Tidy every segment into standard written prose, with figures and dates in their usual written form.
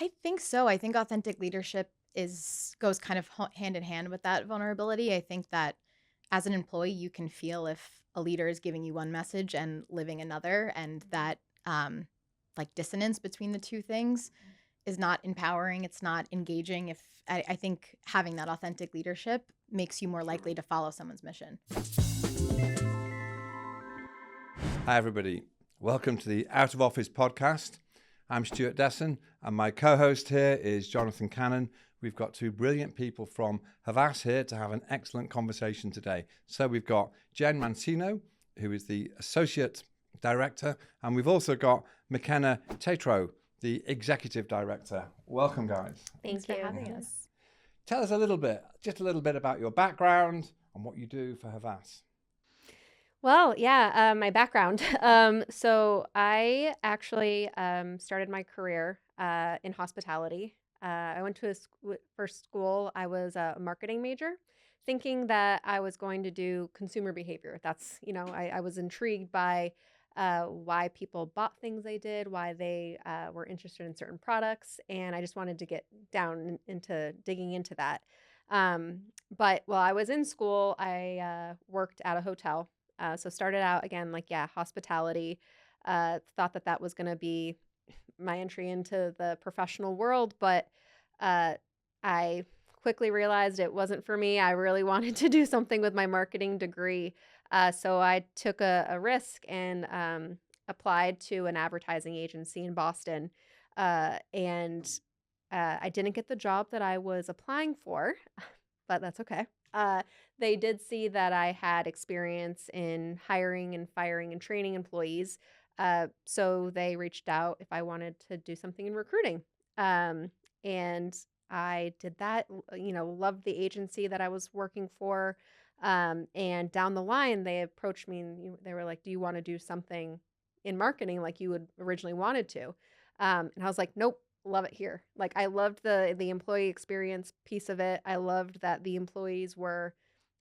I think so. I think authentic leadership goes kind of hand in hand with that vulnerability. I think that as an employee, you can feel if a leader is giving you one message and living another, and that like dissonance between the two things is not empowering. It's not engaging. If I think having that authentic leadership makes you more likely to follow someone's mission. Hi, everybody. Welcome to the Out of Office podcast. I'm Stuart Desson, and my co-host here is Jonathan Cannon. We've got two brilliant people from Havas here to have an excellent conversation today. So we've got Jenn Mancino, who is the Associate Director, and we've also got McKenna Tatro, the Executive Director. Welcome, guys. Thanks for having us. Tell us a little bit about your background and what you do for Havas. Well, my background. So I actually started my career in hospitality. I went to first school. I was a marketing major, thinking that I was going to do consumer behavior. That's, I was intrigued by why people bought things they did, why they were interested in certain products, and I just wanted to get down into digging into that. But while I was in school, I worked at a hotel. So started out again, hospitality, thought that was going to be my entry into the professional world, but I quickly realized it wasn't for me. I really wanted to do something with my marketing degree. So I took a risk and applied to an advertising agency in Boston. And I didn't get the job that I was applying for, but that's okay. They did see that I had experience in hiring and firing and training employees. So they reached out if I wanted to do something in recruiting. And I did that, loved the agency that I was working for. And down the line, they approached me and they were like, do you want to do something in marketing like you would originally wanted to? And I was like, nope. Love it here. Like I loved the employee experience piece of it. I loved that the employees were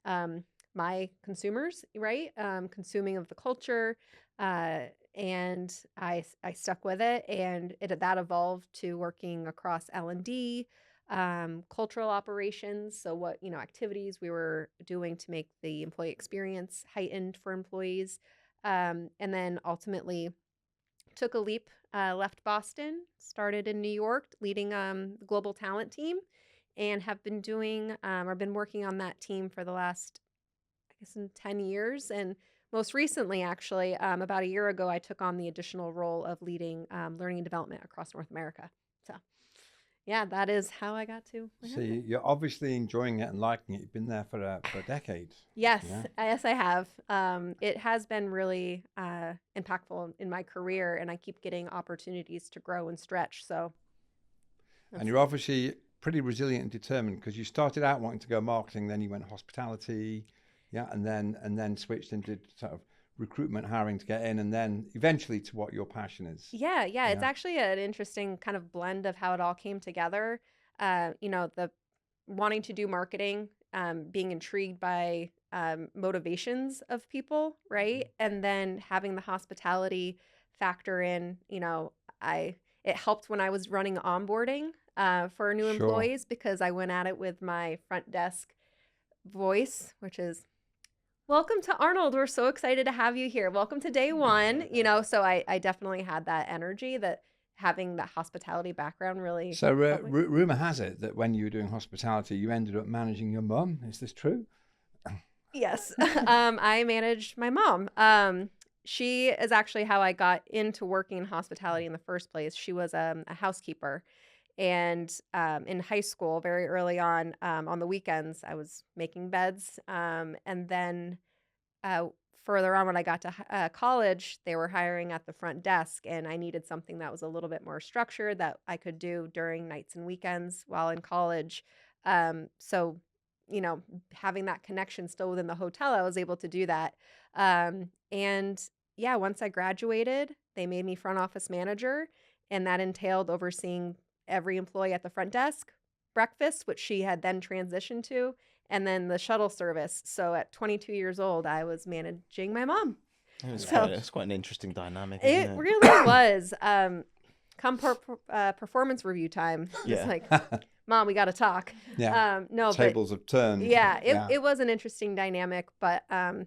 my consumers, right? Consuming of the culture. And I stuck with it, and that evolved to working across L&D, cultural operations. So what, activities we were doing to make the employee experience heightened for employees. And then ultimately took a leap, left Boston, started in New York, leading the global talent team, and have been been working on that team for the last, 10 years. And most recently, actually, about a year ago, I took on the additional role of leading learning and development across North America. So, yeah, that is how I got to. So you're obviously enjoying it and liking it. You've been there for a decade. Yes, yes, I have. It has been really impactful in my career, and I keep getting opportunities to grow and stretch. So, and you're obviously pretty resilient and determined, because you started out wanting to go marketing, then you went hospitality, and then switched and did sort of recruitment, hiring to get in, and then eventually to what your passion is. Yeah. It's actually an interesting kind of blend of how it all came together. The wanting to do marketing, being intrigued by motivations of people, right? And then having the hospitality factor in, it helped when I was running onboarding for new employees, because I went at it with my front desk voice, which is, welcome to Arnold. We're so excited to have you here. Welcome to day one. So I definitely had that energy, that having that hospitality background really. So rumor has it that when you were doing hospitality, you ended up managing your mum. Is this true? Yes. I managed my mom. She is actually how I got into working in hospitality in the first place. She was a housekeeper. And in high school, very early on the weekends, I was making beds. And then further on, when I got to college, they were hiring at the front desk, and I needed something that was a little bit more structured that I could do during nights and weekends while in college. So, having that connection still within the hotel, I was able to do that. Once I graduated, they made me front office manager, and that entailed overseeing every employee at the front desk, breakfast, which she had then transitioned to, and then the shuttle service. So at 22 years old, I was managing my mom. It's quite an interesting dynamic, isn't it? Really was. performance review time. It's Yeah. like, Mom, we got to talk. Yeah. No, Tables have turned. yeah, Yeah. it was an interesting dynamic, but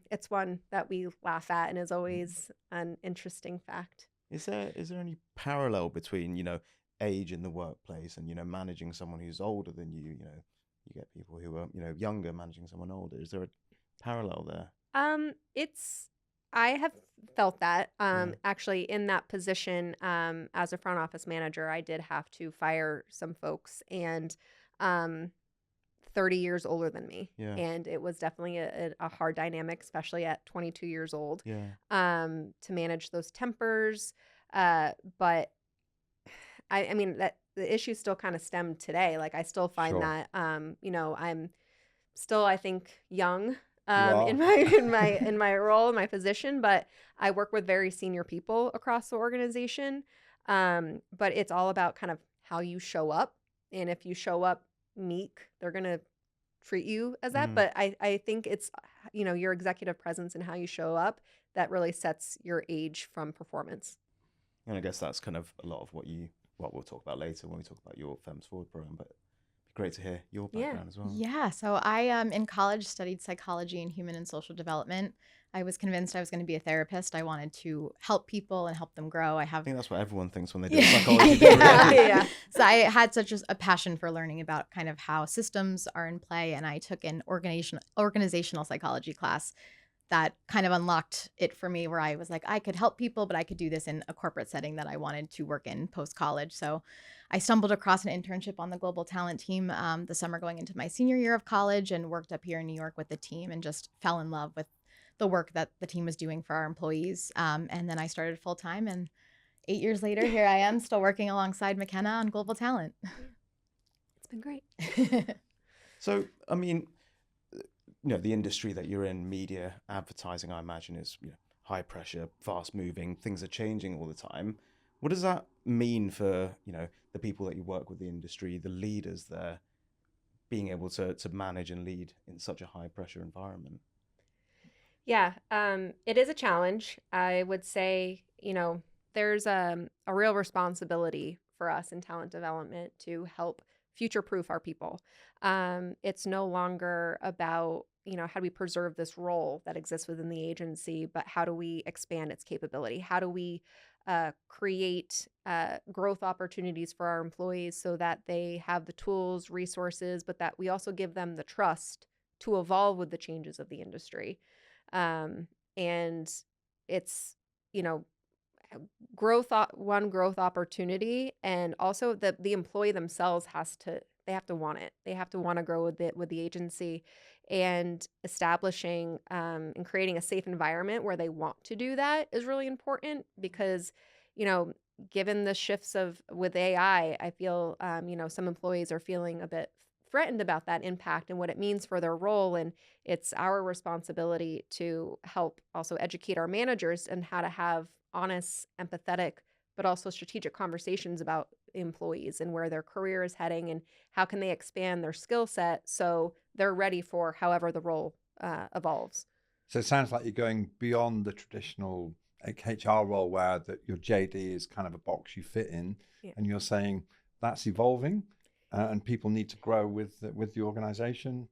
it's one that we laugh at and is always an interesting fact. Is there any parallel between, age in the workplace and, managing someone who's older than you? You get people who are, younger managing someone older. Is there a parallel there? I have felt that Yeah. actually in that position as a front office manager, I did have to fire some folks and 30 years older than me. Yeah. And it was definitely a hard dynamic, especially at 22 years old, Yeah. to manage those tempers. But I mean, that the issue still kind of stemmed today. Like I still find Sure. that, I'm still, I think, young are. in my role, my position, but I work with very senior people across the organization. But it's all about kind of how you show up. And if you show up meek, they're going to treat you as that. Mm. But I think it's, your executive presence and how you show up that really sets your age from performance. And I guess that's kind of a lot of what we'll talk about later when we talk about your Femmes Forward program, but it'd be great to hear your background as well. Yeah, so I in college studied psychology and human and social development. I was convinced I was going to be a therapist. I wanted to help people and help them grow. I I have think that's what everyone thinks when they do a psychology yeah, degree. Yeah. So I had such a passion for learning about kind of how systems are in play, and I took an organizational psychology class that kind of unlocked it for me, where I was like, I could help people, but I could do this in a corporate setting that I wanted to work in post-college. So I stumbled across an internship on the global talent team the summer going into my senior year of college, and worked up here in New York with the team and just fell in love with the work that the team was doing for our employees. And then I started full-time, and 8 years later, here I am still working alongside McKenna on global talent. It's been great. So, I mean, the industry that you're in, media, advertising, I imagine is high pressure, fast moving, things are changing all the time. What does that mean for, the people that you work with, the industry, the leaders there, being able to manage and lead in such a high pressure environment? Yeah, it is a challenge. I would say, there's a real responsibility for us in talent development to help future-proof our people. It's no longer about, how do we preserve this role that exists within the agency, but how do we expand its capability? How do we create growth opportunities for our employees so that they have the tools, resources, but that we also give them the trust to evolve with the changes of the industry. And it's, growth opportunity, and also the employee themselves they have to want it. They have to want to grow with the agency, and establishing and creating a safe environment where they want to do that is really important, because, given the shifts with AI, I feel, some employees are feeling a bit threatened about that impact and what it means for their role. And it's our responsibility to help also educate our managers and how to have honest, empathetic, but also strategic conversations about employees and where their career is heading and how can they expand their skill set so they're ready for however the role evolves. So it sounds like you're going beyond the traditional HR role where your JD is kind of a box you fit in, Yeah. and you're saying that's evolving, and people need to grow with the organization.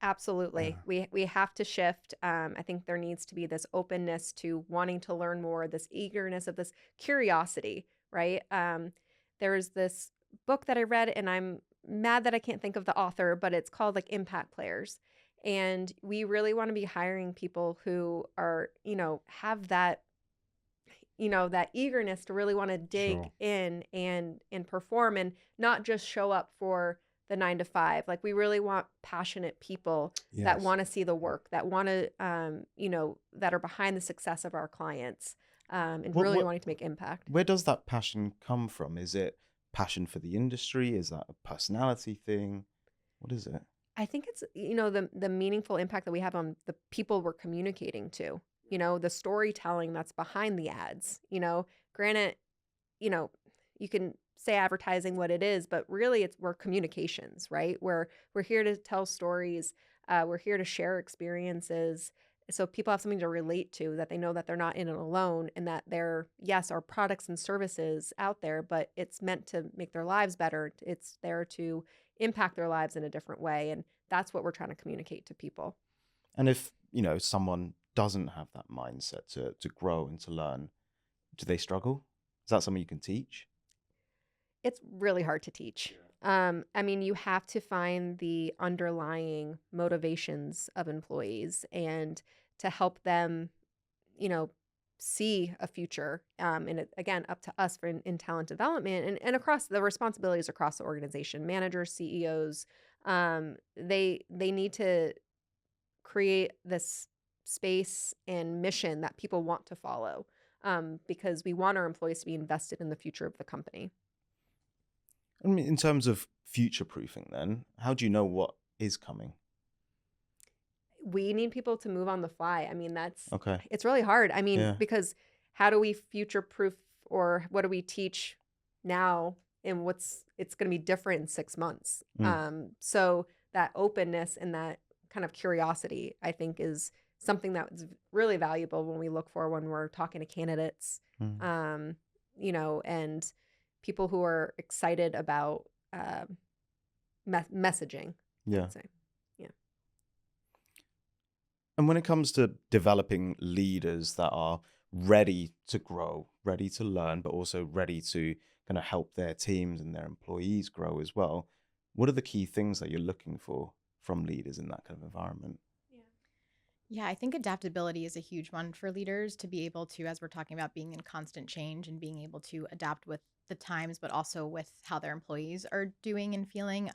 Absolutely. We have to shift. I think there needs to be this openness to wanting to learn more, this eagerness of this curiosity, right? There's this book that I read, and I'm mad that I can't think of the author, but it's called like Impact Players. And we really want to be hiring people who are, have that, that eagerness to really want to dig Sure. in and perform, and not just show up for the 9 to 5. Like, we really want passionate people that Yes. want to see the work, that want to, that are behind the success of our clients, and really wanting to make impact. Where does that passion come from? Is it passion for the industry? Is that a personality thing? What is it? I think it's, the meaningful impact that we have on the people we're communicating to, the storytelling that's behind the ads. Granted, you can say advertising what it is, but really we're communications, right? We're here to tell stories. We're here to share experiences. so people have something to relate to, that they know that they're not in it alone, and that there, yes, are products and services out there, but it's meant to make their lives better. It's there to impact their lives in a different way. And that's what we're trying to communicate to people. And if, someone doesn't have that mindset to grow and to learn, do they struggle? Is that something you can teach? It's really hard to teach. I mean, you have to find the underlying motivations of employees and to help them, you know, see a future. And again, up to us for in talent development and across the responsibilities across the organization, managers, CEOs, they need to create this space and mission that people want to follow, because we want our employees to be invested in the future of the company. I mean, in terms of future proofing, then, how do you know what is coming? We need people to move on the fly. I mean, Okay. it's really hard. I mean, Yeah. because how do we future proof, or what do we teach now and it's going to be different in 6 months? So that openness and that kind of curiosity, I think, is something that's really valuable when we look for when we're talking to candidates, and people who are excited about messaging. Yeah. I'd say. Yeah. And when it comes to developing leaders that are ready to grow, ready to learn, but also ready to kind of help their teams and their employees grow as well, what are the key things that you're looking for from leaders in that kind of environment? Yeah, I think adaptability is a huge one for leaders to be able to, as we're talking about being in constant change and being able to adapt with the times, but also with how their employees are doing and feeling.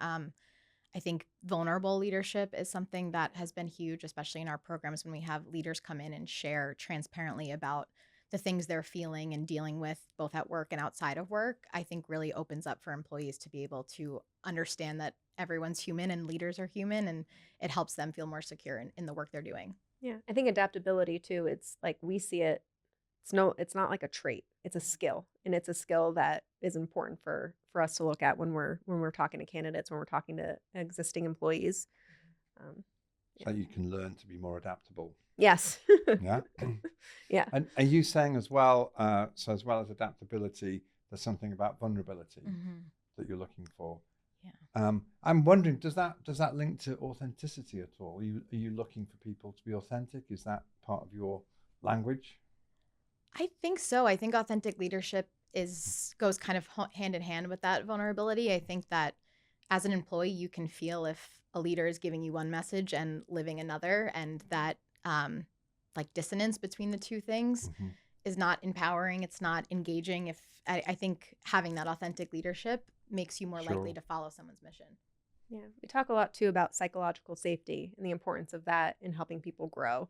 I think vulnerable leadership is something that has been huge, especially in our programs when we have leaders come in and share transparently about the things they're feeling and dealing with both at work and outside of work. I think really opens up for employees to be able to understand that everyone's human and leaders are human, and it helps them feel more secure in the work they're doing. Yeah. I think adaptability too, it's like we see it, it's not like a trait, it's a skill. And it's a skill that is important for us to look at when we're talking to candidates, when we're talking to existing employees. So you can learn to be more adaptable. Yes. Yeah. Yeah. And are you saying as well, so as well as adaptability, there's something about vulnerability that you're looking for? Yeah. I'm wondering, does that link to authenticity at all? Are you looking for people to be authentic? Is that part of your language? I think so. I think authentic leadership goes kind of hand in hand with that vulnerability. I think that as an employee, you can feel if a leader is giving you one message and living another, and that like dissonance between the two things is not empowering. It's not engaging. If I think having that authentic leadership makes you more likely to follow someone's mission. Yeah. We talk a lot too about psychological safety and the importance of that in helping people grow.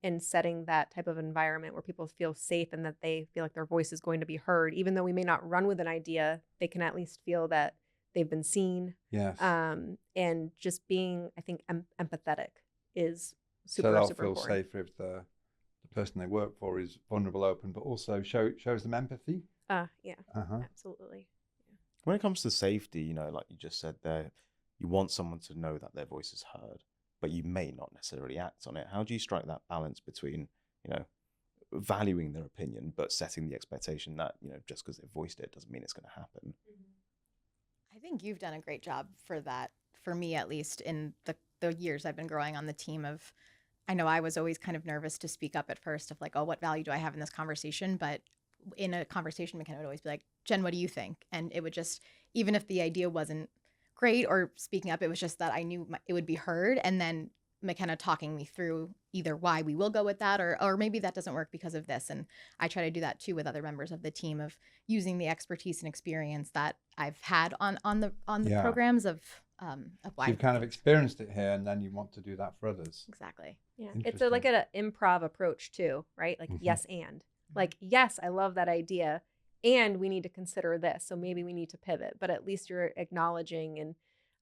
And setting that type of environment where people feel safe and that they feel like their voice is going to be heard. Even though we may not run with an idea, they can at least feel that they've been seen. Yes. And just being, I think, empathetic is super, so they'll super feel important. safer if the person they work for is vulnerable, open, but also shows them empathy. Yeah, Uh-huh. absolutely. When it comes to safety, like you just said there, you want someone to know that their voice is heard, but you may not necessarily act on it. How do you strike that balance between, valuing their opinion, but setting the expectation that, just because they've voiced it doesn't mean it's going to happen? I think you've done a great job for that, for me at least, in the years I've been growing on the team. I know I was always kind of nervous to speak up at first of like, oh, what value do I have in this conversation? But in a conversation, McKenna would always be like, Jen, what do you think? And it would just, even if the idea wasn't great or speaking up, it was just that I knew it would be heard. And then McKenna talking me through either why we will go with that or maybe that doesn't work because of this. And I try to do that too with other members of the team, of using the expertise and experience that I've had on the programs of why. So you've kind of experienced it here, and then you want to do that for others. Exactly. Yeah. It's like an improv approach too, right? Like yes and. Like, yes, I love that idea, and we need to consider this. So maybe we need to pivot, but at least you're acknowledging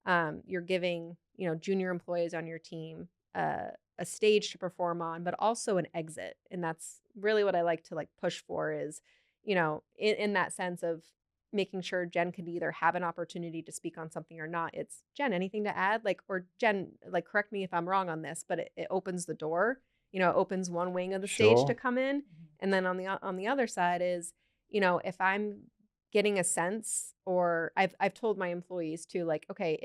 and you're giving, junior employees on your team a stage to perform on, but also an exit. And that's really what I like to push for is, in that sense of making sure Jenn could either have an opportunity to speak on something or not. It's Jenn, anything to add? Like, or Jenn, like, correct me if I'm wrong on this, but it opens the door, it opens one wing of the stage to Sure. come in. And then on the other side is, if I'm getting a sense, or I've told my employees too, like, okay,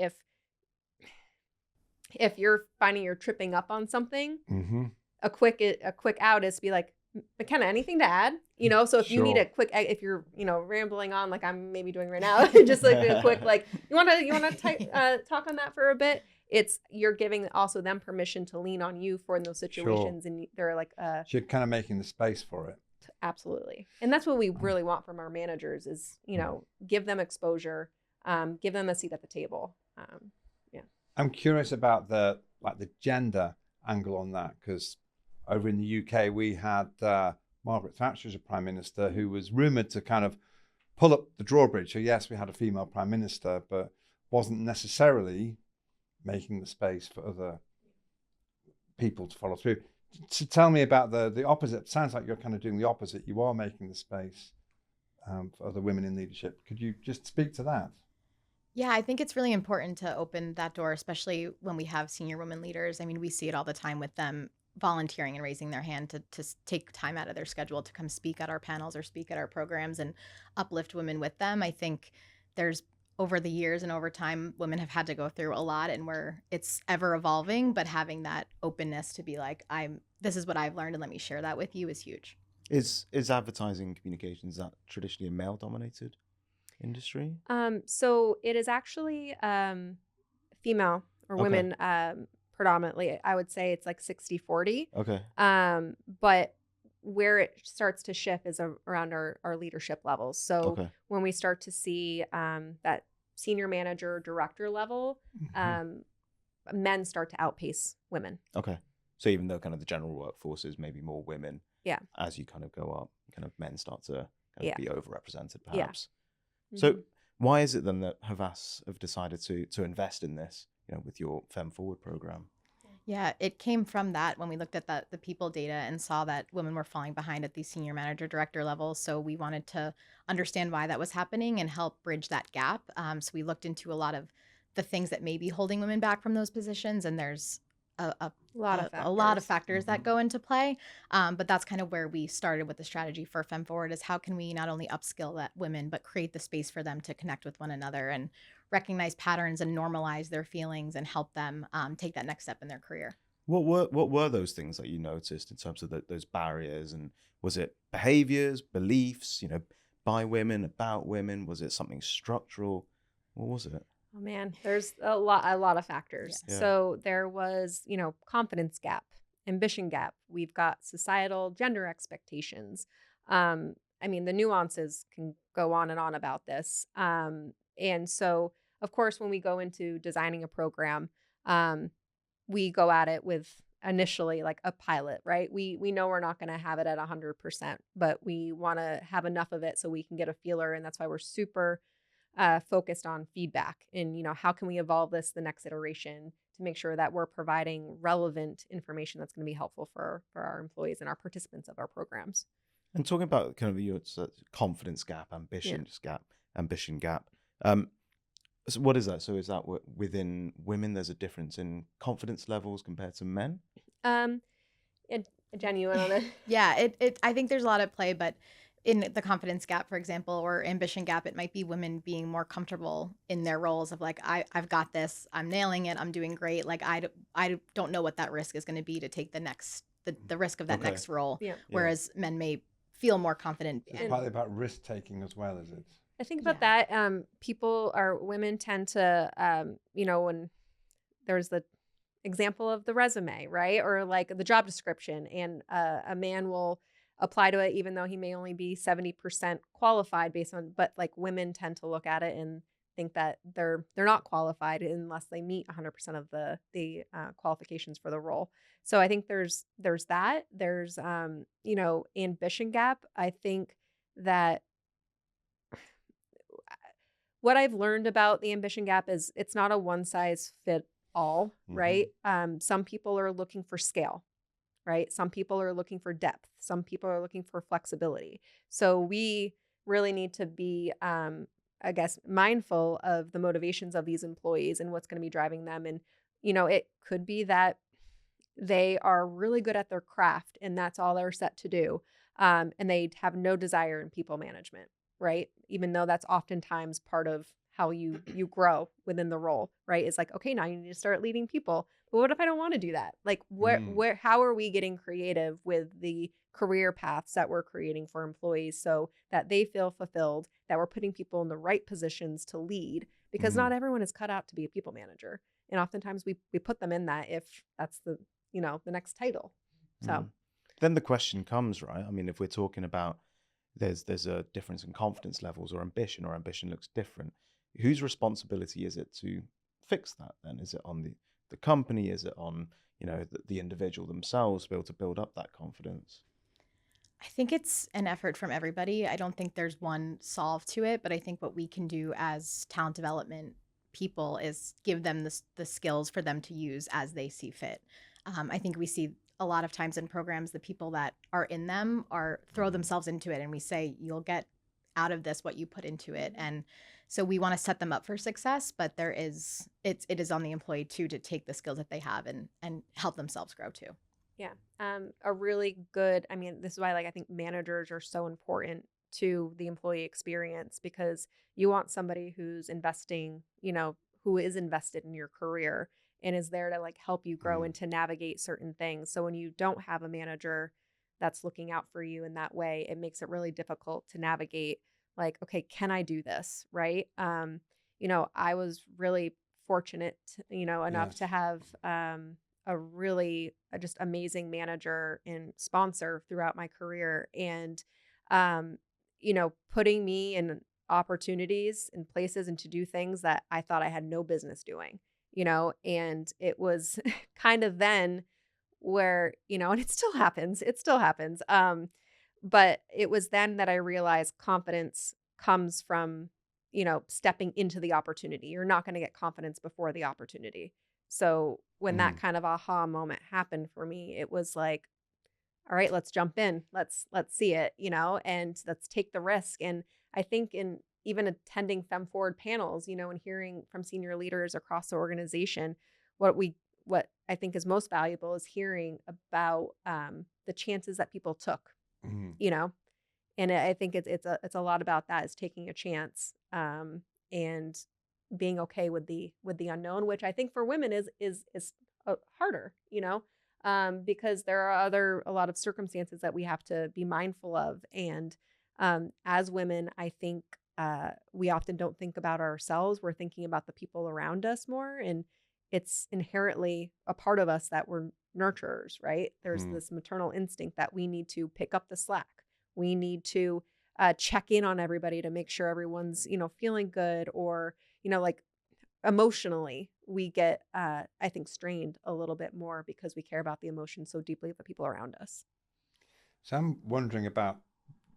if you're finding you're tripping up on something, Mm-hmm. a quick out is to be like, McKenna, anything to add? So if you need Sure. a quick, if you're, rambling on like I'm maybe doing right now, just like a quick, like, you want to talk on that for a bit. You're giving also them permission to lean on you for in those Sure. situations. And they're like, So you're kind of making the space for it. absolutely. And that's what we really want from our managers is, give them exposure, give them a seat at the table. Yeah. I'm curious about the gender angle on that, because over in the UK we had Margaret Thatcher as a prime minister who was rumoured to kind of pull up the drawbridge. So yes, we had a female prime minister, but wasn't necessarily making the space for other people to follow through. So tell me about the opposite. It sounds like you're kind of doing the opposite. You are making the space for other women in leadership. Could you just speak to that? Yeah, I think it's really important to open that door, especially when we have senior women leaders. I mean, we see it all the time with them volunteering and raising their hand to take time out of their schedule to come speak at our panels or speak at our programs and uplift women with them. I think there's over the years and over time, women have had to go through a lot, and it's ever evolving, but having that openness to be like, this is what I've learned and let me share that with you is huge. Is advertising communications that traditionally a male dominated industry? So it is actually female or Okay. women predominantly. I would say it's like 60-40. Okay. But where it starts to shift is around our leadership levels. So Okay. when we start to see that senior manager, director level, men start to outpace women. Okay. So even though kind of the general workforce is maybe more women, Yeah. as you kind of go up, kind of men start to kind Yeah. of be overrepresented, Yeah. perhaps. So Mhm. why is it then that Havas have decided to invest in this, with your Fem Forward program? Yeah, it came from that when we looked at the people data and saw that women were falling behind at these senior manager director levels. So we wanted to understand why that was happening and help bridge that gap. So we looked into a lot of the things that may be holding women back from those positions, and there's a lot of factors that go into play. But that's kind of where we started with the strategy for Fem Forward is how can we not only upskill that women, but create the space for them to connect with one another and recognize patterns and normalize their feelings and help them take that next step in their career. What were those things that you noticed in terms of those barriers? And was it behaviors, beliefs, by women, about women? Was it something structural? What was it? Oh man, there's a lot of factors. Yeah. So there was, confidence gap, ambition gap. We've got societal gender expectations. The nuances can go on and on about this. And so, of course, when we go into designing a program, we go at it with initially like a pilot, right? We know we're not going to have it at 100%, but we want to have enough of it so we can get a feeler. And that's why we're super focused on feedback and, how can we evolve this the next iteration to make sure that we're providing relevant information that's going to be helpful for our employees and our participants of our programs. And talking about kind of your confidence gap, ambition gap. So what is that? So is that within women, there's a difference in confidence levels compared to men? Jenn, you went on it? Yeah, I think there's a lot at play, but in the confidence gap, for example, or ambition gap, it might be women being more comfortable in their roles of like, I've got this, I'm nailing it, I'm doing great. Like, I don't know what that risk is going to be to take the risk of that Okay. next role. Yeah. Whereas men may feel more confident. It's partly about risk taking as well, is it? I think about that. Women tend to, when there's the example of the resume, right? Or like the job description, and a man will apply to it even though he may only be 70% qualified but like women tend to look at it and think that they're not qualified unless they meet 100% of the qualifications for the role. So I think there's that. There's ambition gap. I think that what I've learned about the ambition gap is it's not a one size fit all, right? Some people are looking for scale, right? Some people are looking for depth. Some people are looking for flexibility. So we really need to be I guess, mindful of the motivations of these employees and what's going to be driving them. And, you know, it could be that they are really good at their craft and that's all they're set to do. And they have no desire in people management, right? Even though that's oftentimes part of how you grow within the role, right? It's like, okay, now you need to start leading people. But what if I don't want to do that? Like Mm. how are we getting creative with the career paths that we're creating for employees so that they feel fulfilled, that we're putting people in the right positions to lead? Because Mm. not everyone is cut out to be a people manager. And oftentimes we put them in that if that's the the next title. So, Mm. Then the question comes, right? I mean, if we're talking about there's a difference in confidence levels or ambition looks different, whose responsibility is it to fix that then? Is it on the company? Is it on, the individual themselves to be able to build up that confidence? I think it's an effort from everybody. I don't think there's one solve to it, but I think what we can do as talent development people is give them the skills for them to use as they see fit. I think we see a lot of times in programs, the people that are in them are throw Mm. themselves into it, and we say, you'll get out of this what you put into it. And so we want to set them up for success, but it is on the employee too to take the skills that they have and help themselves grow too. yeah, a really good. I mean, this is why I think managers are so important to the employee experience because you want somebody who's investing, who is invested in your career and is there to help you grow Mm. and to navigate certain things. So when you don't have a manager that's looking out for you in that way, it makes it really difficult to navigate. Like, okay, can I do this? Right? I was really fortunate, enough to Yes. have a really just amazing manager and sponsor throughout my career and um putting me in opportunities and places and to do things that I thought I had no business doing, and it was kind of then where, and it still happens but it was then that I realized confidence comes from, stepping into the opportunity. You're not going to get confidence before the opportunity. So when that Mm. kind of aha moment happened for me, it was like, all right, let's jump in. Let's see it, and let's take the risk. And I think in even attending Fem Forward panels, and hearing from senior leaders across the organization, what we what I think is most valuable is hearing about the chances that people took, Mm. you know, and I think it's a lot about that is taking a chance and being okay with the unknown, which I think for women is harder, because there are a lot of circumstances that we have to be mindful of, and as women, I think we often don't think about ourselves. We're thinking about the people around us more, and it's inherently a part of us that we're nurturers, right? There's Mm. this maternal instinct that we need to pick up the slack. We need to check in on everybody to make sure everyone's, feeling good or, emotionally we get, I think, strained a little bit more because we care about the emotions so deeply of the people around us. So I'm wondering about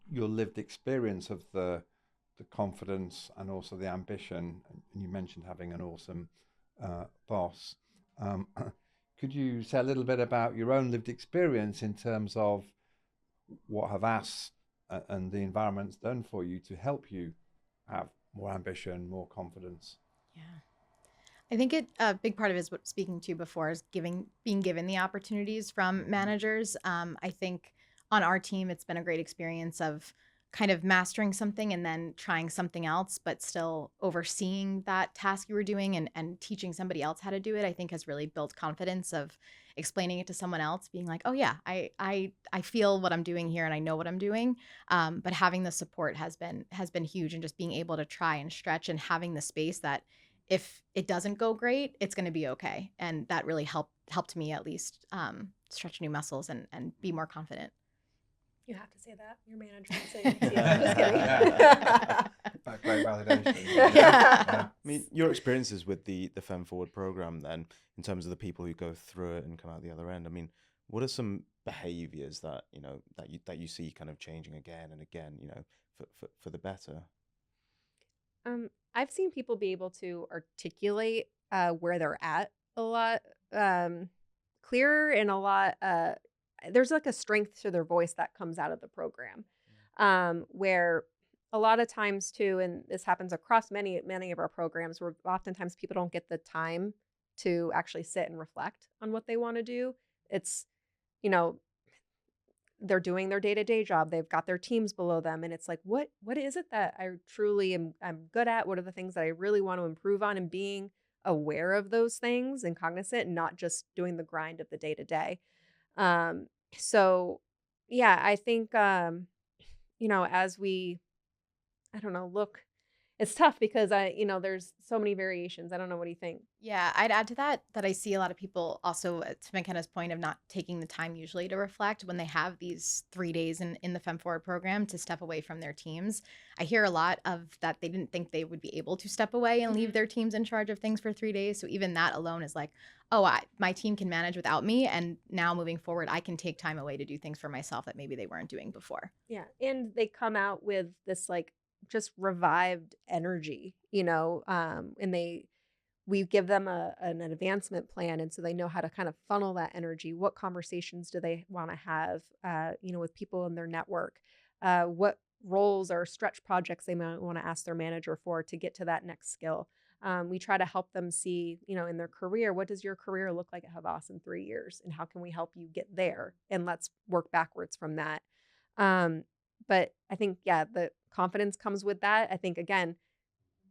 your lived experience of the confidence and also the ambition. And you mentioned having an awesome boss. Um, could you say a little bit about your own lived experience in terms of what Havas and the environment's done for you to help you have more ambition, more confidence? Yeah. I think a big part of it is what speaking to before is being given the opportunities from managers. I think on our team, it's been a great experience of kind of mastering something and then trying something else, but still overseeing that task you were doing and teaching somebody else how to do it. I think has really built confidence of explaining it to someone else, being like, "Oh yeah, I feel what I'm doing here and I know what I'm doing." But having the support has been huge, and just being able to try and stretch and having the space that if it doesn't go great, it's going to be okay. And that really helped me at least stretch new muscles and be more confident. You have to say that. Your manager would say it to you. I'm just Great validation. kidding. Yeah. I mean, your experiences with the Fem Forward program, then, in terms of the people who go through it and come out the other end. I mean, what are some behaviors that that you see kind of changing again and again, for the better? I've seen people be able to articulate where they're at a lot clearer and a lot. There's like a strength to their voice that comes out of the program, where a lot of times too, and this happens across many of our programs, where oftentimes people don't get the time to actually sit and reflect on what they want to do. It's, you know, they're doing their day-to-day job. They've got their teams below them, and it's like, what is it that I truly I'm good at? What are the things that I really want to improve on? And being aware of those things and cognizant, and not just doing the grind of the day-to-day. Um, so yeah, I think as we, I don't know, look, it's tough because there's so many variations. I don't know, what do you think? Yeah, I'd add to that I see a lot of people also, to McKenna's point of not taking the time usually to reflect when they have these 3 days in the Fem Forward program to step away from their teams. I hear a lot of that they didn't think they would be able to step away and leave their teams in charge of things for 3 days. So even that alone is like, oh, my team can manage without me. And now moving forward, I can take time away to do things for myself that maybe they weren't doing before. Yeah, and they come out with this like just revived energy, and we give them an advancement plan, and so they know how to kind of funnel that energy. What conversations do they want to have, with people in their network? What roles or stretch projects they might want to ask their manager for to get to that next skill. We try to help them see, in their career, what does your career look like at Havas in 3 years, and how can we help you get there? And let's work backwards from that. Um, but I think, yeah, the confidence comes with that. I think, again,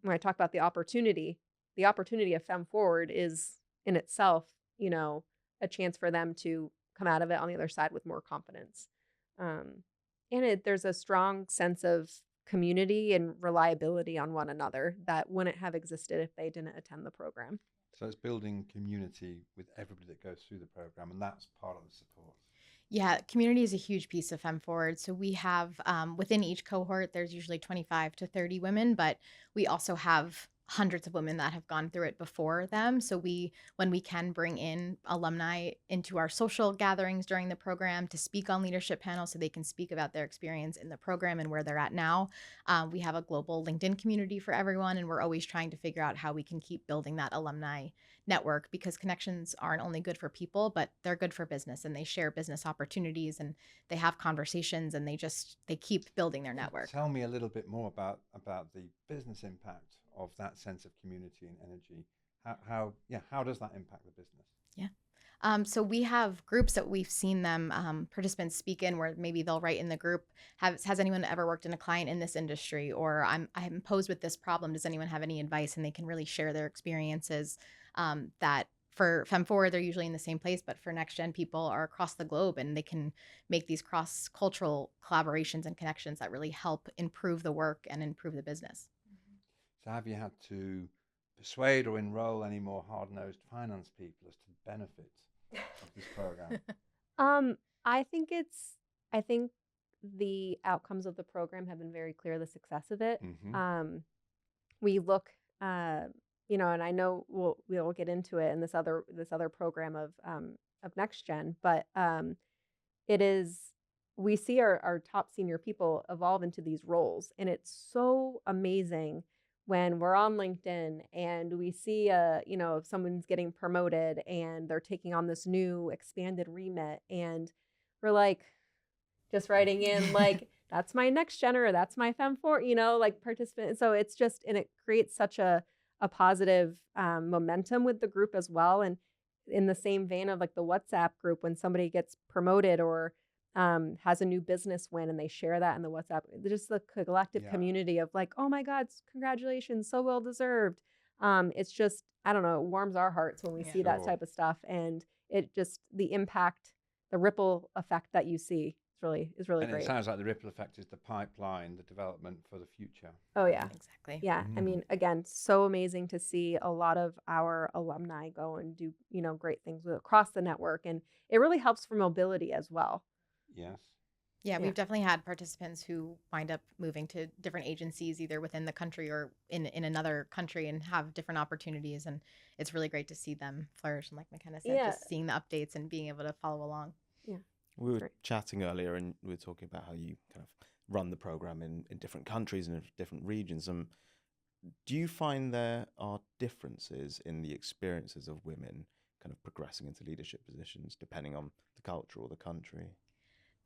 when I talk about the opportunity of Fem Forward is in itself, a chance for them to come out of it on the other side with more confidence. Um, and there's a strong sense of community and reliability on one another that wouldn't have existed if they didn't attend the program. So it's building community with everybody that goes through the program, and that's part of the support. Yeah, community is a huge piece of Fem Forward. So we have within each cohort, there's usually 25 to 30 women, but we also have hundreds of women that have gone through it before them. So when we can bring in alumni into our social gatherings during the program to speak on leadership panels so they can speak about their experience in the program and where they're at now. We have a global LinkedIn community for everyone, and we're always trying to figure out how we can keep building that alumni network, because connections aren't only good for people, but they're good for business, and they share business opportunities, and they have conversations, and they keep building their network. Tell me a little bit more about the business impact of that sense of community and energy. How does that impact the business? Yeah. So we have groups that we've seen them participants speak in, where maybe they'll write in the group, has anyone ever worked in a client in this industry, or I'm posed with this problem, does anyone have any advice? And they can really share their experiences. That for Fem Forward, they're usually in the same place, but for next gen people are across the globe, and they can make these cross cultural collaborations and connections that really help improve the work and improve the business. So have you had to persuade or enroll any more hard-nosed finance people as to the benefit of this program? I think the outcomes of the program have been very clear, the success of it. We look, and I know we'll get into it in this other program of Next Gen, but it is, we see our top senior people evolve into these roles, and it's so amazing when we're on LinkedIn and we see if someone's getting promoted and they're taking on this new expanded remit, and we're like just writing in like, that's my next gen, or that's my Fem Forward, like participant. So it's just, and it creates such a positive momentum with the group as well. And in the same vein of like the WhatsApp group, when somebody gets promoted or has a new business win and they share that in the WhatsApp, just the collective community of like, oh my God, congratulations, so well deserved. It's just, I don't know, it warms our hearts when we see that type of stuff. And it just, the impact, the ripple effect that you see is really and great. It sounds like the ripple effect is the pipeline, the development for the future. Oh yeah, exactly. Yeah, I mean, again, so amazing to see a lot of our alumni go and do great things across the network, and it really helps for mobility as well. Yes. Yeah, we've definitely had participants who wind up moving to different agencies, either within the country or in another country, and have different opportunities. And it's really great to see them flourish. And like McKenna said, just seeing the updates and being able to follow along. Yeah. We were chatting earlier, and we were talking about how you kind of run the program in different countries and in different regions. Do you find there are differences in the experiences of women kind of progressing into leadership positions depending on the culture or the country?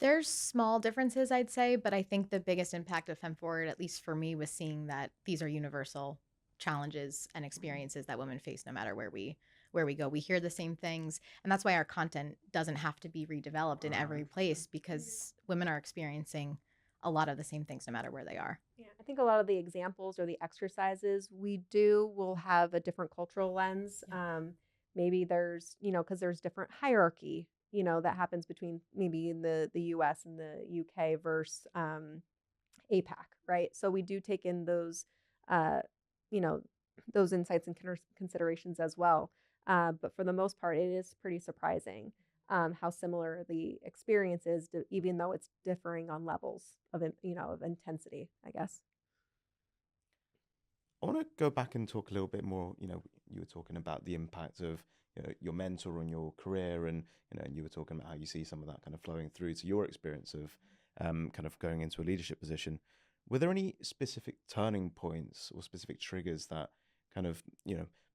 There's small differences, I'd say, but I think the biggest impact of Fem Forward, at least for me, was seeing that these are universal challenges and experiences that women face no matter where we go. We hear the same things, and that's why our content doesn't have to be redeveloped in every place because women are experiencing a lot of the same things no matter where they are. Yeah, I think a lot of the examples or the exercises we do will have a different cultural lens. Maybe there's, because there's different hierarchy, that happens between maybe in the US and the UK versus APAC, right? So we do take in uh, you know, those insights and considerations as well. But for the most part, it is pretty surprising how similar the experience is, even though it's differing on levels of of intensity, I guess. I want to go back and talk a little bit more. You were talking about the impact of your mentor on your career, and you were talking about how you see some of that kind of flowing through to your experience of kind of going into a leadership position. Were there any specific turning points or specific triggers that kind of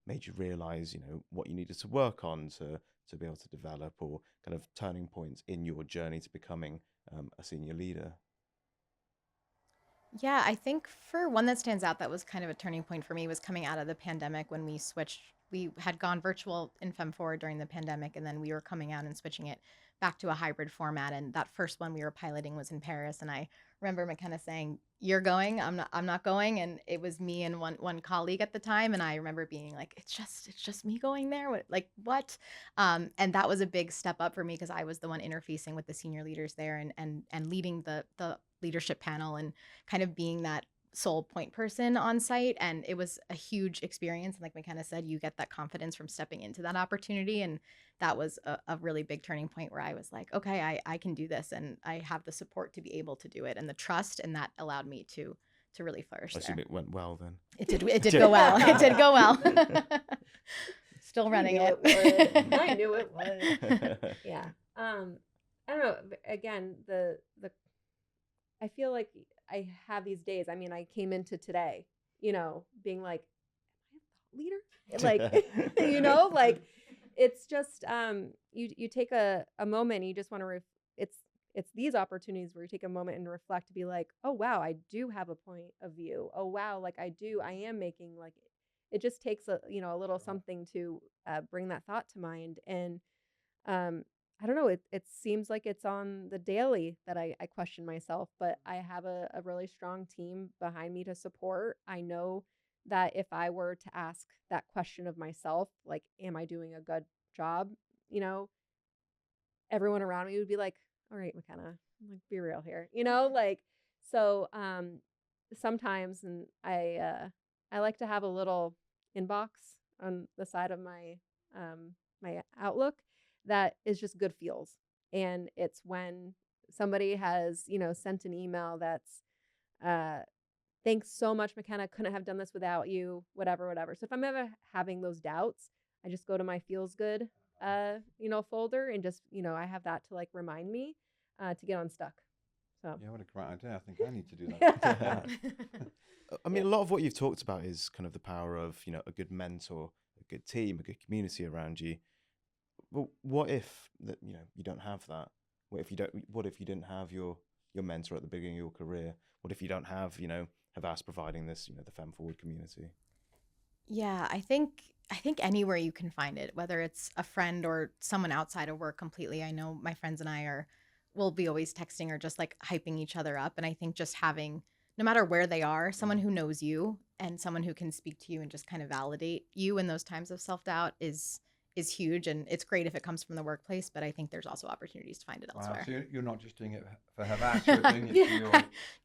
made you realize what you needed to work on to be able to develop, or kind of turning points in your journey to becoming a senior leader? Yeah, I think for one that stands out that was kind of a turning point for me was coming out of the pandemic when we switched. We had gone virtual in Fem Forward during the pandemic, and then we were coming out and switching it back to a hybrid format. And that first one we were piloting was in Paris, and I remember McKenna saying, "You're going, I'm not going." And it was me and one colleague at the time, and I remember being like, "It's just me going there. What?" And that was a big step up for me because I was the one interfacing with the senior leaders there and leading the leadership panel and kind of being that sole point person on site. And it was a huge experience. And like McKenna said, you get that confidence from stepping into that opportunity. And that was a really big turning point where I was like, okay, I can do this. And I have the support to be able to do it and the trust. And that allowed me to really flourish I assume there. it went well then. It did go well. It did go well. Still running I knew it. it would. I knew it would. Yeah. I don't know. Again, the I feel like I have these days. I mean, I came into today, being like, am I a thought leader? Like, like it's just you take a moment and you just want to it's these opportunities where you take a moment and reflect to be like, oh wow, I do have a point of view. Oh wow, like I am making like it just takes a little something to bring that thought to mind. And um, I don't know, it seems like it's on the daily that I question myself, but I have a really strong team behind me to support. I know that if I were to ask that question of myself, like, am I doing a good job? You know, everyone around me would be like, all right, McKenna, like, be real here, like, so, sometimes, and I like to have a little inbox on the side of my Outlook that is just good feels. And it's when somebody has, sent an email that's, uh, thanks so much, McKenna. Couldn't have done this without you, whatever, whatever. So if I'm ever having those doubts, I just go to my feels good, folder and just, I have that to like remind me to get unstuck. So Yeah, what a great idea. I think I need to do that. yeah. I mean, a lot of what you've talked about is kind of the power of, a good mentor, a good team, a good community around you. But what if that, you don't have that? What if you didn't have your mentor at the beginning of your career? What if you don't have, Havas providing this, the Fem Forward community? Yeah, I think anywhere you can find it, whether it's a friend or someone outside of work completely. I know my friends and I will be always texting or just like hyping each other up. And I think just having, no matter where they are, someone who knows you and someone who can speak to you and just kind of validate you in those times of self-doubt is huge. And it's great if it comes from the workplace, but I think there's also opopportunities to find it Wow, elsewhere. so you're not just doing it for Havas, you're doing it for your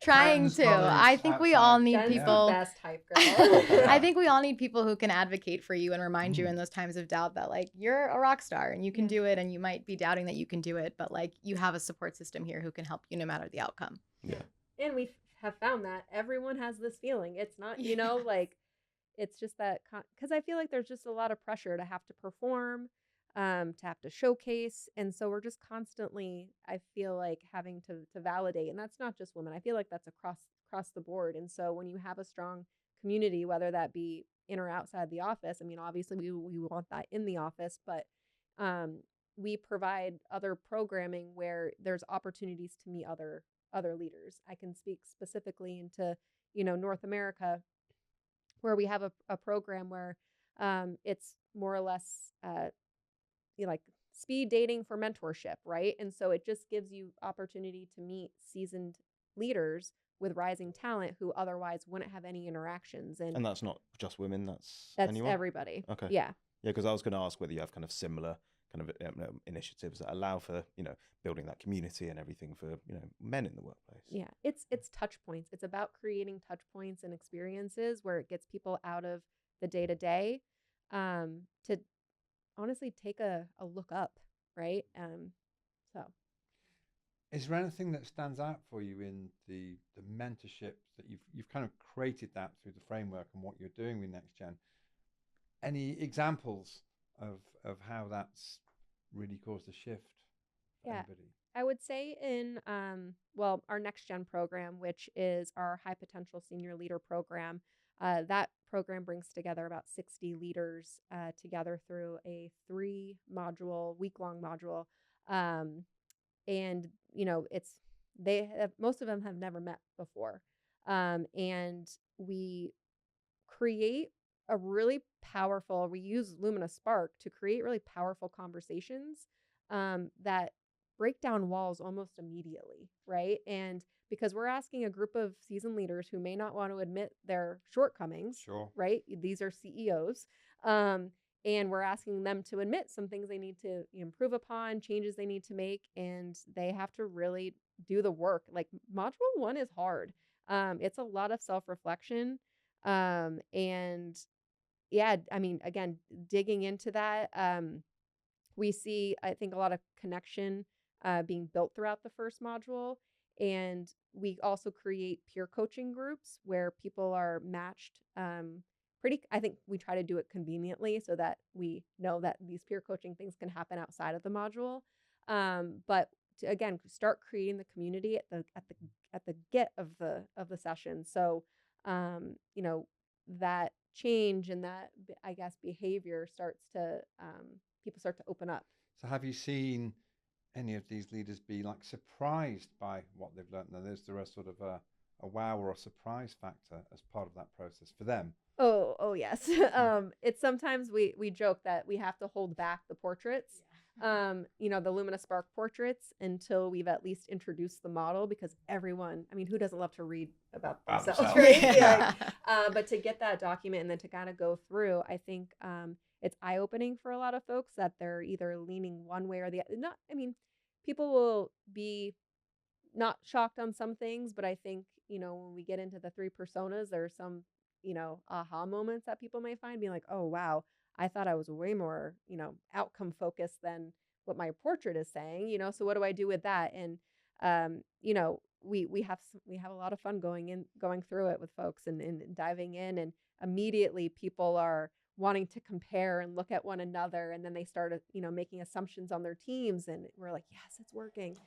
Trying friends, to. colleagues, I think we all outside. need Jen's the people. best hype girl. I think we all need people who can advocate for you and remind you Mm. in those times of doubt that like you're a rock star and you can Yeah. do it, and you might be doubting that you can do it, but like you have a support system here who can help you no matter the outcome. Yeah. And we have found that everyone has this feeling. It's not, Yes. like it's just that because I feel like there's just a lot of pressure to have to perform, to have to showcase, and so we're just constantly, I feel like, having to validate, and that's not just women. I feel like that's across the board. And so when you have a strong community, whether that be in or outside the office, I mean, obviously we want that in the office, but we provide other programming where there's opportunities to meet other leaders. I can speak specifically into, North America, where we have a program where it's more or less like speed dating for mentorship, right? And so it just gives you opportunity to meet seasoned leaders with rising talent who otherwise wouldn't have any interactions. And And that's not just women, that's that's anyone? everybody. Okay. Yeah. Yeah, because I was going to ask whether you have kind of similar kind of initiatives that allow for, building that community and everything for, men in the workplace. Yeah. It's touch points. It's about creating touch points and experiences where it gets people out of the day to day to honestly take a look up, right? So Is there anything that stands out for you in the mentorship that you've kind of created that through the framework and what you're doing with Next Gen? Any examples of how that's really caused a shift for yeah, anybody? I would say in our Next Gen program, which is our high potential senior leader program, that program brings together about 60 leaders together through a 3-week-long module. And it's most of them have never met before, and we create a really powerful. We use Lumina Spark to create really powerful conversations that break down walls almost immediately, right? And because we're asking a group of seasoned leaders who may not want to admit their shortcomings, Sure. right? These are CEOs. Um, and we're asking them to admit some things they need to improve upon, changes they need to make, and they have to really do the work. Like module 1 is hard. It's a lot of self-reflection. And yeah, I mean, again, digging into that, we see, I think, a lot of connection being built throughout the first module. And we also create peer coaching groups where people are matched I think we try to do it conveniently so that we know that these peer coaching things can happen outside of the module. But to, again, start creating the community at the get of the session. So, that change and that, I guess, behavior starts to, people start to open up. So have you seen any of these leaders be like surprised by what they've learned? Now, is there a sort of a wow or a surprise factor as part of that process for them? Oh yes. It's sometimes we joke that we have to hold back the portraits, the Lumina Spark portraits until we've at least introduced the model, because everyone, I mean, who doesn't love to read about themselves, themselves. right? Yeah. But to get that document and then to kind of go through, I think it's eye-opening for a lot of folks that they're either leaning one way or the other. Not, I mean, people will be not shocked on some things, but I think, when we get into the 3 personas, there's some, aha moments that people may find, being like, oh, wow, I thought I was way more, outcome focused than what my portrait is saying, so what do I do with that? And, we have a lot of fun going through it with folks and diving in, and immediately people are wanting to compare and look at one another, and then they start, making assumptions on their teams, and we're like, yes, it's working,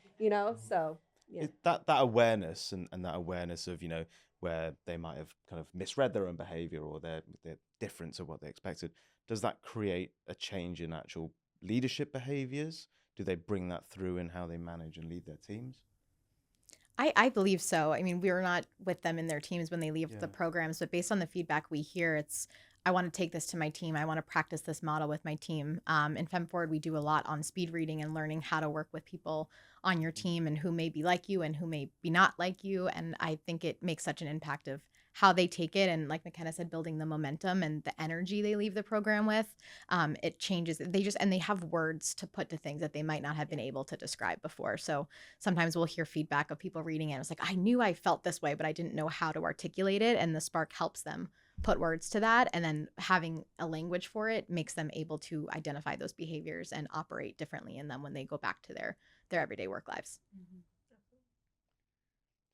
so yeah. That awareness and that awareness of, where they might have kind of misread their own behavior or their difference of what they expected, does that create a change in actual leadership behaviors? Do they bring that through in how they manage and lead their teams? I believe so. I mean, we're not with them in their teams when they leave the Yeah. programs, but based on the feedback we hear, it's, I want to take this to my team. I want to practice this model with my team. In FemForward, we do a lot on speed reading and learning how to work with people on your team and who may be like you and who may be not like you. And I think it makes such an impact of how they take it. And like McKenna said, building the momentum and the energy they leave the program with, it changes. And they have words to put to things that they might not have been able to describe before. So sometimes we'll hear feedback of people reading it. It's like, I knew I felt this way, but I didn't know how to articulate it. And the Spark helps them put words to that. And then having a language for it makes them able to identify those behaviors and operate differently in them when they go back to their everyday work lives. Mm-hmm.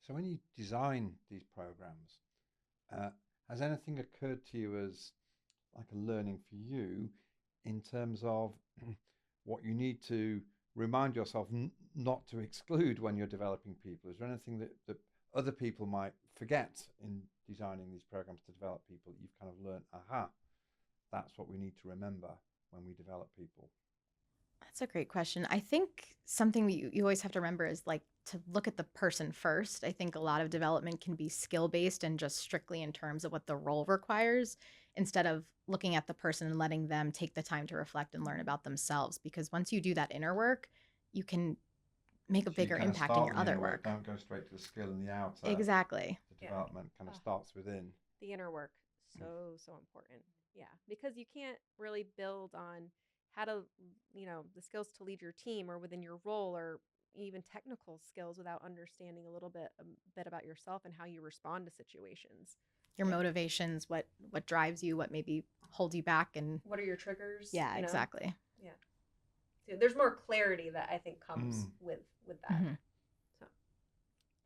So when you design these programs, has anything occurred to you as like a learning for you in terms of what you need to remind yourself not to exclude when you're developing people? Is there anything that other people might forget in designing these programs to develop people that you've kind of learned, aha, that's what we need to remember when we develop people? That's a great question. I think something that you always have to remember is like to look at the person first. I think a lot of development can be skill based and just strictly in terms of what the role requires instead of looking at the person and letting them take the time to reflect and learn about themselves. Because once you do that inner work, you can make a So you bigger kind of impact in start your with the other inner work, work. don't go straight to the skill and the outer. Exactly. The Yeah. development kind of Oh, starts within. the inner work, so important. Yeah, because you can't really build on how to, the skills to lead your team or within your role or even technical skills without understanding a bit about yourself and how you respond to situations. Your Yeah. motivations, what drives you, what maybe holds you back, and What are your triggers? yeah, exactly. Yeah. So there's more clarity that I think comes with that. Mhm. So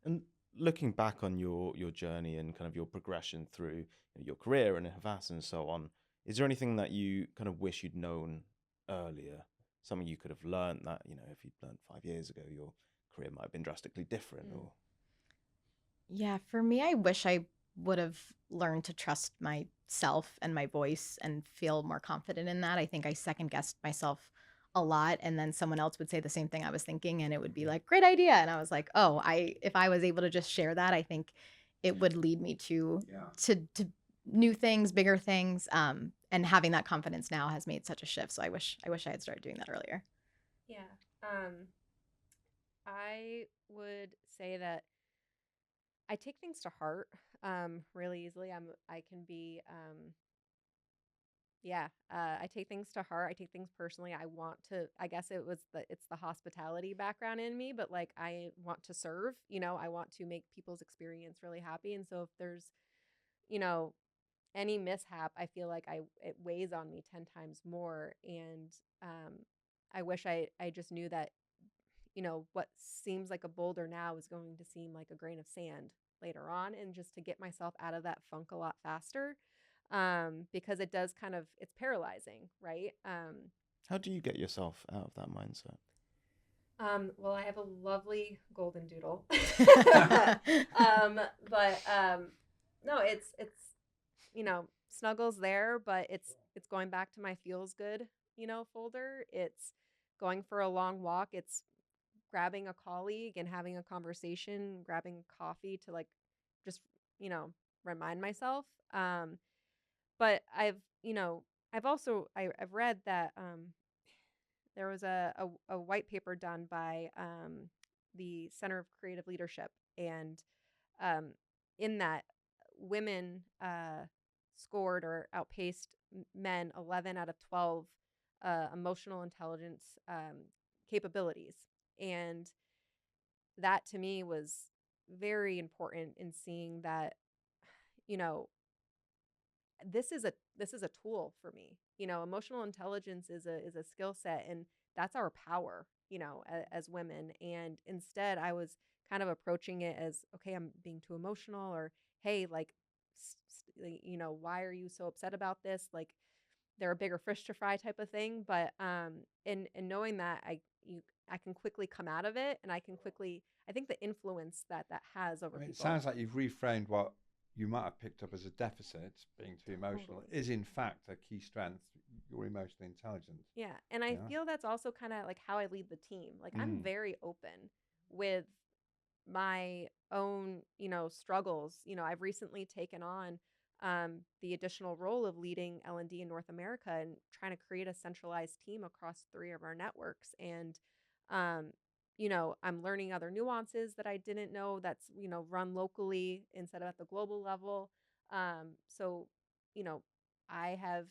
And looking back on your journey and kind of your progression through your career and Havas and so on, is there anything that you kind of wish you'd known earlier? Something you could have learned that, if you'd learned 5 years ago, your career might have been drastically different or Yeah, for me, I wish I would have learned to trust myself and my voice and feel more confident in that. I think I second guessed myself a lot, and then someone else would say the same thing I was thinking, and it would be like, "Great idea," and I was like, "Oh, I if I was able to just share that, I think it would lead me to Yeah. to new things, bigger things." And having that confidence now has made such a shift. So I wish I had started doing that earlier. yeah, I would say that I take things to heart really easily. I can be yeah, I take things to heart. I take things personally. I want to, I guess it's the hospitality background in me, but like I want to serve, I want to make people's experience really happy. And so if there's, you know, any mishap, I feel like it weighs on me 10 times more. And um, I wish I just knew that, what seems like a boulder now is going to seem like a grain of sand later on, and just to get myself out of that funk a lot faster, because it does it's paralyzing, right? how do you get yourself out of that mindset? Well, I have a lovely golden doodle. But no, it's snuggles there, but it's going back to my feels good, folder. It's going for a long walk. It's grabbing a colleague and having a conversation, grabbing coffee to like just, you know, remind myself. But I've also I've read that there was a white paper done by the Center of Creative Leadership, and um, in that, women scored or outpaced men 11 out of 12 emotional intelligence capabilities. And that to me was very important in seeing that, you know, this is a tool for me. Emotional intelligence is a skill set, and that's our power, as women. And instead, I was kind of approaching it as, okay, I'm being too emotional, or hey, like, why are you so upset about this? Like, there are bigger fish to fry type of thing. But in knowing that I can quickly come out of it, and I think the influence that has over I mean, it people. sounds like you've reframed what you might have picked up as a deficit, being too emotional, Totally. is in fact a key strength. You're emotionally intelligent. Yeah, and I Yeah. feel that's also kind of like how I lead the team. Like, I'm Mm. very open with my own, struggles. I've recently taken on the additional role of leading L&D in North America and trying to create a centralized team across 3 of our networks. And um, I'm learning other nuances that I didn't know that's, run locally instead of at the global level. So, you know, I have,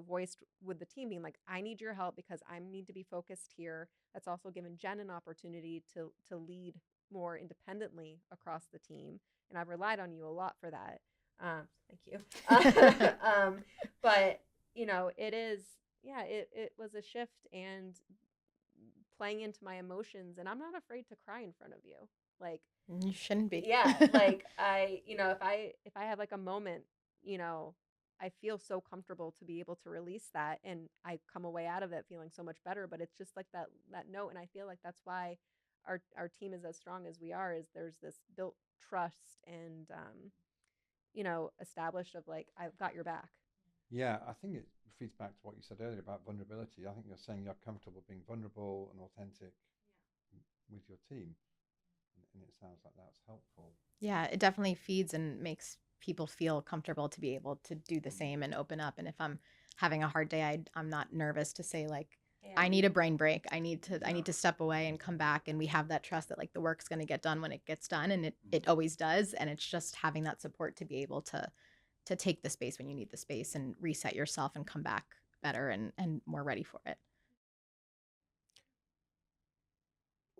voiced with the team being like, I need your help because I need to be focused here. That's also given Jenn an opportunity to lead more independently across the team, and I've relied on you a lot for that. Thank you. But it is, yeah, it was a shift, and playing into my emotions, and I'm not afraid to cry in front of you. Like, You shouldn't be. yeah, like if I have like a moment, you know, I feel so comfortable to be able to release that, and I come away out of it feeling so much better. But it's just like that note, and I feel like that's why our team is as strong as we are. Is there's this built trust and established of like, I've got your back. Yeah, I think it feeds back to what you said earlier about vulnerability. I think you're saying you're comfortable being vulnerable and authentic with your team, and it sounds like that's helpful. Yeah, it definitely feeds and makes people feel comfortable to be able to do the same and open up. And if I'm having a hard day, I'm not nervous to say like, I need a brain break. I need to step away and come back. And we have that trust that like the work's going to get done when it gets done, and it always does. And it's just having that support to be able to take the space when you need the space and reset yourself and come back better and more ready for it.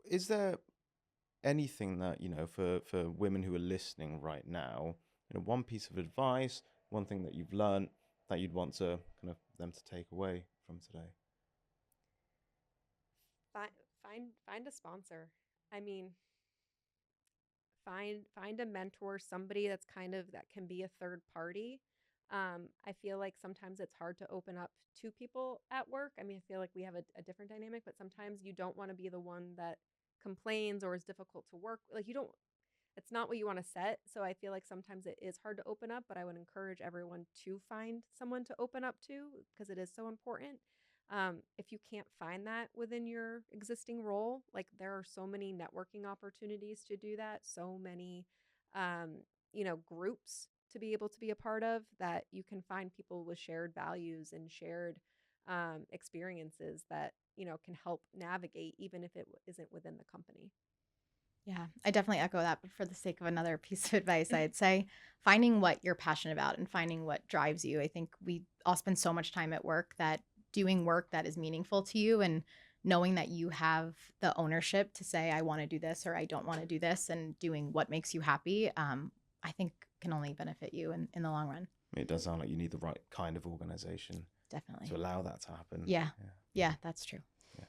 Is there anything that, for women who are listening right now, one piece of advice, one thing that you've learned that you'd want to kind of them to take away from today? Find a sponsor. I mean, find a mentor, somebody that's kind of that can be a third party. I feel like sometimes it's hard to open up to people at work. I mean, I feel like we have a different dynamic, but sometimes you don't want to be the one that complains or is difficult to work. Like you don't, it's not what you want to set. So I feel like sometimes it is hard to open up, but I would encourage everyone to find someone to open up to because it is so important. If you can't find that within your existing role, like there are so many networking opportunities to do that, so many, groups to be able to be a part of that you can find people with shared values and shared experiences that, can help navigate even if it isn't within the company. Yeah, I definitely echo that. But for the sake of another piece of advice, I'd say finding what you're passionate about and finding what drives you. I think we all spend so much time at work that doing work that is meaningful to you and knowing that you have the ownership to say, I want to do this or I don't want to do this, and doing what makes you happy, I think can only benefit you in the long run. It does sound like you need the right kind of organization Definitely. to allow that to happen. Yeah. Yeah, that's true. Yeah.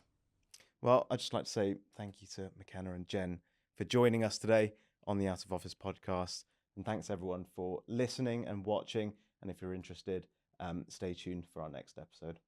Well, I'd just like to say thank you to McKenna and Jenn for joining us today on the Out of Office podcast. And thanks everyone for listening and watching. And if you're interested, stay tuned for our next episode.